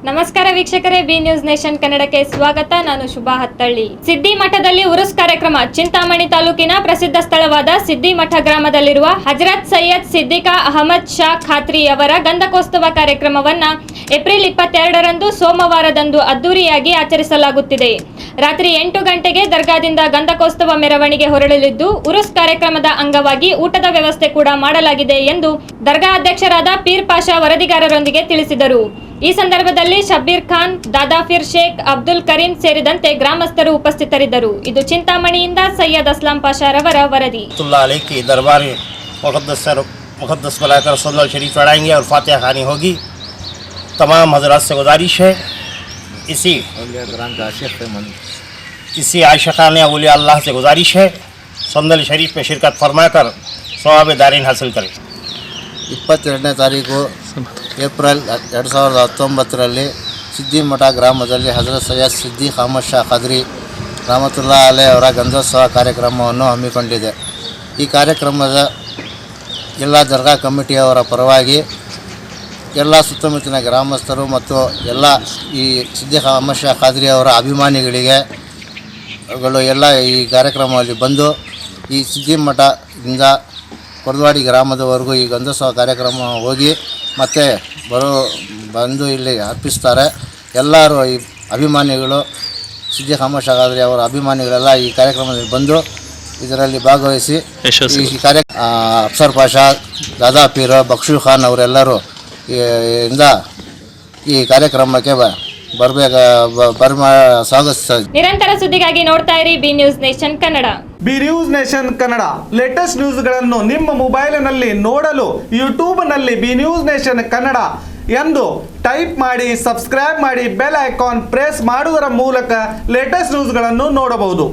ನಮಸ್ಕಾರ ವೀಕ್ಷಕರೇ, B news nation ಕನ್ನಡಕ್ಕೆ ಸ್ವಾಗತ. ನಾನು ಶುಭಾ ಹತ್ತಳ್ಳಿ. ಸಿದ್ದಿ ಮಠದಲ್ಲಿ ಉರುಸ್ ಕಾರ್ಯಕ್ರಮ. ಚಿಂತಾಮಣಿ ತಾಲೂಕಿನ ಪ್ರಸಿದ್ಧ ಸ್ಥಳವಾದ ಸಿದ್ದಿ ಮಠ ಗ್ರಾಮದಲ್ಲಿರುವ ಹಜರತ್ ಸೈಯದ್ ಸಿದ್ದಿಕಾ ಅಹಮದ್ ಶಾ ಖಾತ್ರಿ ಅವರ ಗಂಧಕೋತ್ಸವ ಕಾರ್ಯಕ್ರಮವನ್ನ ಏಪ್ರಿಲ್ 22ರಂದು ಸೋಮವಾರದಂದು ಅದ್ದೂರಿಯಾಗಿ ಆಚರಿಸಲಾಗುತ್ತಿದೆ. ರಾತ್ರಿ 8 ಗಂಟೆಗೆ ದರ್ಗಾದಿಂದ ಗಂಧಕೋತ್ಸವ ಮೆರವಣಿಗೆ ಹೊರಡಲಿದ್ದು, ಉರುಸ್ ಕಾರ್ಯಕ್ರಮದ ಅಂಗವಾಗಿ ಊಟದ ವ್ಯವಸ್ಥೆ ಕೂಡ ಮಾಡಲಾಗಿದೆ ಎಂದು ದರ್ಗಾ ಅಧ್ಯಕ್ಷರಾದ ಪೀರ್ ಪಾಷಾ ವರದಿಗಾರರೊಂದಿಗೆ ತಿಳಿಸಿದರು. ಈ ಸಂದರ್ಭದಲ್ಲಿ ಶಬ್ಬೀರ್ ಖಾನ್, ದಾದಾಫಿರ್ ಶೇಖ್, ಅಬ್ದುಲ್ ಕರೀಂ ಸೇರಿದಂತೆ ಗ್ರಾಮಸ್ಥರು ಉಪಸ್ಥಿತರಿದ್ದರು. ಇದು ಚಿಂತಾಮಣಿಯಿಂದ ಸೈಯದ್ ಅಸ್ಲಾಂ ಪಾಷಾರವರ ವರದಿ. दरबार मुक़द्दस बुलाकर सल्लल्लाहु शरीफ चढ़ाएंगे और फातिहा खानी होगी. तमाम हजरात से गुजारिश है, इसी आशिक़ाने औलिया अल्लाह से गुजारिश है, सल्लल्लाहु शरीफ में शिरकत फरमाकर सवाब दारीन हासिल करें. 22ನೇ ತಾರೀಕು ಏಪ್ರಿಲ್ 2019ರಲ್ಲಿ ಸಿದ್ದಿ ಮಠ ಗ್ರಾಮದಲ್ಲಿ ಹಜರತ್ ಸೈಯದ್ ಸಿದ್ದಿಕ್ ಅಹಮದ್ ಶಾ ಖಾದ್ರಿ ರಹಮತುಲ್ಲಾಹಿ ಅಲೈಹಿ ಅವರ ಗಂಧೋತ್ಸವ ಕಾರ್ಯಕ್ರಮವನ್ನು ಹಮ್ಮಿಕೊಂಡಿದೆ. ಈ ಕಾರ್ಯಕ್ರಮದ ಎಲ್ಲ ದರ್ಗಾ ಕಮಿಟಿಯವರ ಪರವಾಗಿ ಎಲ್ಲ ಸುತ್ತಮುತ್ತಲಿನ ಗ್ರಾಮಸ್ಥರು ಮತ್ತು ಎಲ್ಲ ಈ ಸಿದ್ದಿಕ್ ಅಹಮದ್ ಶಾ ಖಾದ್ರಿ ಅವರ ಅಭಿಮಾನಿಗಳಿಗೆ ಎಲ್ಲ ಈ ಕಾರ್ಯಕ್ರಮದಲ್ಲಿ ಬಂದು ಈ ಸಿದ್ದಿ ಮಠದಿಂದ ಕೊರದವಾಡಿ ಗ್ರಾಮದವರೆಗೂ ಈ ಗಂಧೋತ್ಸವ ಕಾರ್ಯಕ್ರಮ ಹೋಗಿ ಮತ್ತೆ ಬಂದು ಇಲ್ಲಿ ಅರ್ಪಿಸ್ತಾರೆ. ಎಲ್ಲರೂ ಈ ಅಭಿಮಾನಿಗಳು ಸಿದ್ದಿಕ್ ಅಹಮದ್ ಶಾ ಖಾದ್ರಿ ಅವರ ಅಭಿಮಾನಿಗಳೆಲ್ಲ ಈ ಕಾರ್ಯಕ್ರಮದಲ್ಲಿ ಬಂದು ಇದರಲ್ಲಿ ಭಾಗವಹಿಸಿ ಈ ಅಫ್ಸರ್ ಪಾಷಾ, ದಾದಾಪೀರ್, ಬಕ್ಷು ಖಾನ್ ಅವರೆಲ್ಲರೂ ಈ ಕಾರ್ಯಕ್ರಮಕ್ಕೆ ಸ್ವಾಗತಿಸ್ತಾರೆ. ನಿರಂತರ ಸುದ್ದಿಗಾಗಿ ನೋಡ್ತಾ ಇರಿ B news nation Kannada. B news nation Kannada latest ನ್ಯೂಸ್ಗಳನ್ನು ನಿಮ್ಮ ಮೊಬೈಲಿನಲ್ಲಿ ನೋಡಲು ಯೂಟ್ಯೂಬ್ನಲ್ಲಿ ಬಿ ನ್ಯೂಸ್ ನೇಷನ್ ಕನ್ನಡ ಎಂದು ಟೈಪ್ ಮಾಡಿ, ಸಬ್ಸ್ಕ್ರೈಬ್ ಮಾಡಿ, ಬೆಲ್ ಐಕಾನ್ ಪ್ರೆಸ್ ಮಾಡುವುದರ ಮೂಲಕ ಲೇಟೆಸ್ಟ್ ನ್ಯೂಸ್ಗಳನ್ನು ನೋಡಬಹುದು.